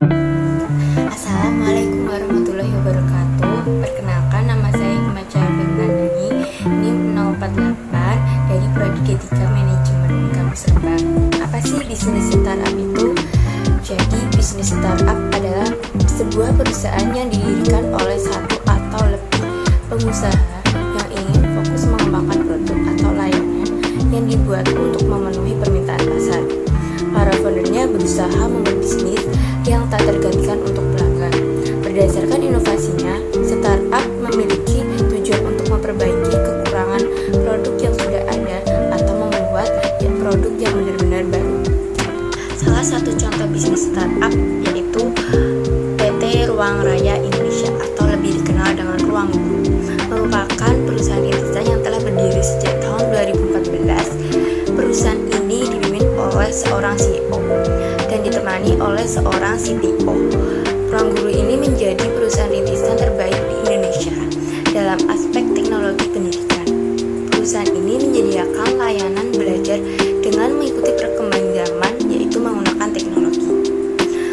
Assalamualaikum warahmatullahi wabarakatuh. Perkenalkan, nama saya Himaca Fernandani, NIM 048 dari Prodi D3 Manajemen Kampus Rembang. Apa sih bisnis startup itu? Jadi, bisnis startup adalah sebuah perusahaan yang didirikan oleh satu atau lebih pengusaha yang ingin fokus mengembangkan produk atau layanan yang dibuat untuk memenuhi permintaan pasar. Para foundernya berusaha membuat bisnis yang tak tergantikan untuk pelanggan. Berdasarkan inovasinya, startup memiliki tujuan untuk memperbaiki kekurangan produk yang sudah ada atau membuat produk yang benar-benar baru. Salah satu contoh bisnis startup yaitu PT Ruang Raya Indonesia atau lebih dikenal dengan Ruang Guru, merupakan perusahaan rintisan yang telah berdiri sejak tahun 2014. Perusahaan ini dipimpin oleh seorang CEO dan ditemani oleh seorang CTO. Ruang Guru ini menjadi perusahaan rintisan terbaik di Indonesia dalam aspek teknologi pendidikan. Perusahaan ini menyediakan layanan belajar dengan mengikuti perkembangan zaman, yaitu menggunakan teknologi.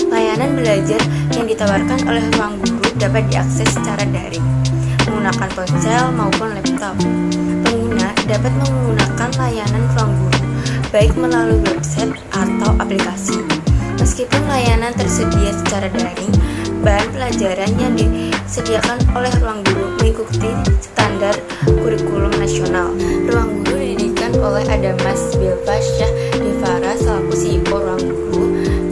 Layanan belajar yang ditawarkan oleh Ruang Guru dapat diakses secara daring, menggunakan ponsel maupun laptop. Pengguna dapat menggunakan layanan Ruang Guru baik melalui website atau aplikasi. Meskipun layanan tersedia secara daring, bahan pelajaran yang disediakan oleh Ruang Guru mengikuti standar kurikulum nasional. Ruang Guru didirikan oleh Adamas Bilfasyah Devara selaku CEO Ruang Guru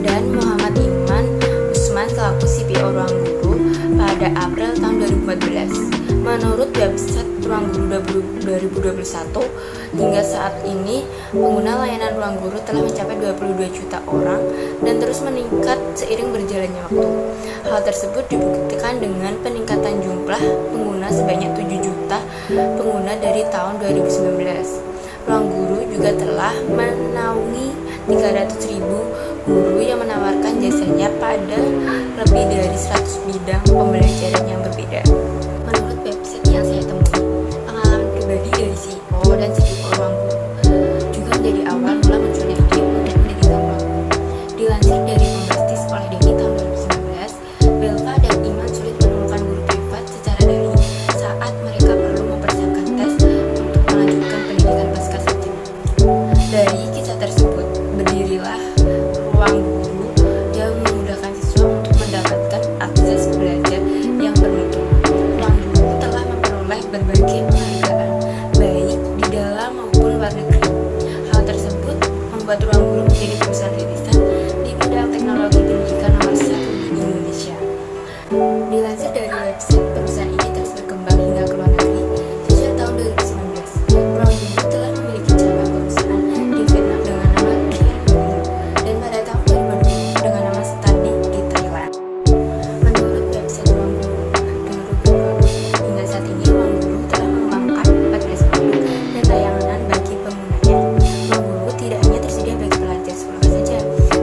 dan Muhammad Iman Usman selaku CPO Ruang Guru pada April tahun 2014. Menurut website Ruang Guru 2021, hingga saat ini pengguna layanan Ruang Guru telah mencapai 22 juta orang dan terus meningkat seiring berjalannya waktu. Hal tersebut dibuktikan dengan peningkatan jumlah pengguna sebanyak 7 juta pengguna dari tahun 2019. Ruang Guru juga telah menaungi 300.000 guru yang menawarkan jasanya pada lebih dari 100 bidang pembelajaran yang berbeda. Menurut website yang saya temui, pengalaman pribadi dari CEO dan CTO Ruang Guru juga menjadi awal mula munculnya ide untuk mendirikan Ruang Guru. Dilansir dari Pembastis oleh Denny tahun 2019, Belva dan Iman sulit menemukan guru privat secara daring saat mereka perlu mempersiapkan tes untuk melanjutkan pendidikan pasca sarjana. Dari kisah tersebut, berdirilah Ruang Guru yang memudahkan siswa untuk mendapatkan akses belajar yang bermutu. Ruang Guru telah memperoleh berbagai penghargaan, baik di dalam maupun luar negeri. Hal tersebut membuat Ruang Guru menjadi perusahaan rintisan di bidang teknologi pendidikan nomor 1 di Indonesia. Dilansir dari website, perusahaan ini terus berkembang hingga ke luar negeri. Sejak tahun 2019, Ruang Guru telah memiliki cabang perusahaan di Vietnam dengan nama Kian Guru dan pada tahun 2020 dengan nama Study di Thailand. Menurut website Ruang Guru, dengan produk hingga saat ini Ruang Guru telah mengembangkan 14 produk dan layanan bagi penggunanya. Ruang Guru tidak hanya tersedia bagi pelajar sekolah saja,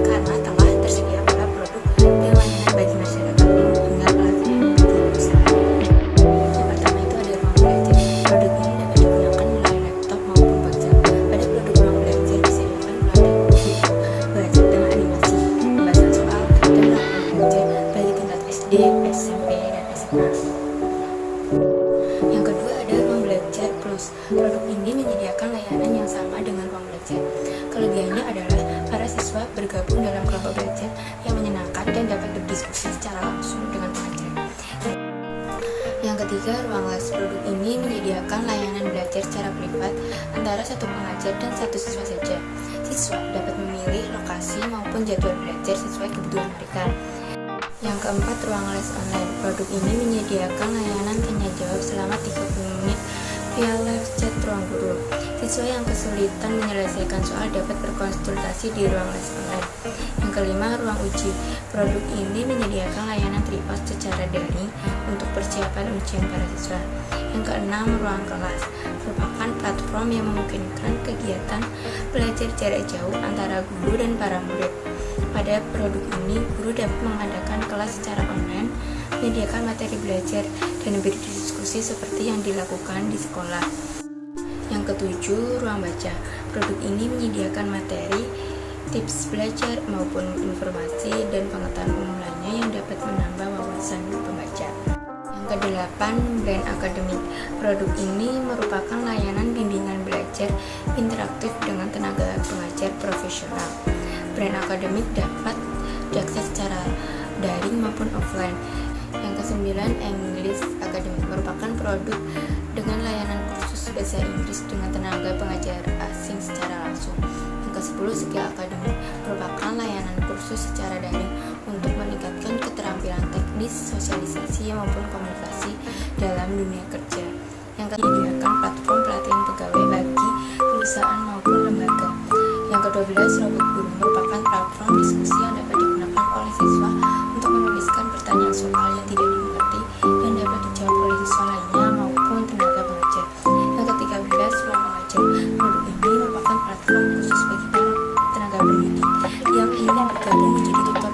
karena telah tersedia pula produk dan layanan bagi masyarakat umum hingga pelajar yang berusaha. Yang pertama itu ada ruang belajar. Produk ini dapat digunakan melalui laptop maupun ponsel. Pada produk ruang belajar disediakan melalui video, belajar dengan animasi, pembahasan soal, dan layanan belajar bagi tingkat SD, SMP, dan SMA. Yang kedua ada Ruang Belajar Plus. Produk ini menyediakan layanan yang sama dengan Ruang Belajar. Kelebihannya adalah para siswa bergabung dalam kelompok belajar yang menyenangkan dan dapat berdiskusi secara langsung dengan pengajar. Yang ketiga, Ruang Les. Produk ini menyediakan layanan belajar secara privat antara satu pengajar dan satu siswa saja. Siswa dapat memilih lokasi maupun jadwal belajar sesuai kebutuhan mereka. Yang keempat, Ruang Les Online. Produk ini menyediakan layanan tanya jawab selama 30 menit via live chat Ruang Guru. Siswa yang kesulitan menyelesaikan soal dapat berkonsultasi di Ruang Les Online. Yang kelima, Ruang Uji. Produk ini menyediakan layanan tryout secara daring untuk persiapan ujian para siswa. Yang keenam, Ruang Kelas merupakan platform yang memungkinkan kegiatan belajar jarak jauh antara guru dan para murid. Pada produk ini, guru dapat mengadakan kelas secara online, menyediakan materi belajar, dan berdiskusi seperti yang dilakukan di sekolah. Yang ketujuh, Ruang Baca. Produk ini menyediakan materi tips belajar maupun informasi dan pengetahuan umum lainnya yang dapat menambah wawasan pembaca. Yang kedelapan, Brain Academic. Produk ini merupakan layanan bimbingan belajar interaktif dengan tenaga pengajar profesional. Brain Academic dapat diakses secara daring maupun offline. Yang kesembilan, English Academic merupakan produk dengan layanan kursus bahasa Inggris dengan tenaga pengajar asing secara langsung. Yang ke-10, Skill Academic merupakan layanan kursus secara daring untuk meningkatkan keterampilan teknis, sosialisasi maupun komunikasi dalam dunia kerja. Yang menyediakan platform pelatihan pegawai bagi perusahaan maupun lembaga. Yang ke-12, Robot Guru merupakan platform diskusi yang dapat digunakan oleh siswa untuk menuliskan pertanyaan soal yang tidak dimengerti dan dapat dijawab oleh siswa lainnya maupun tenaga pengajar. Yang ke-13, Ruang Mengajar. Produk ini merupakan platform khusus bagi para tenaga pendidik yang ingin bergabung menjadi tutor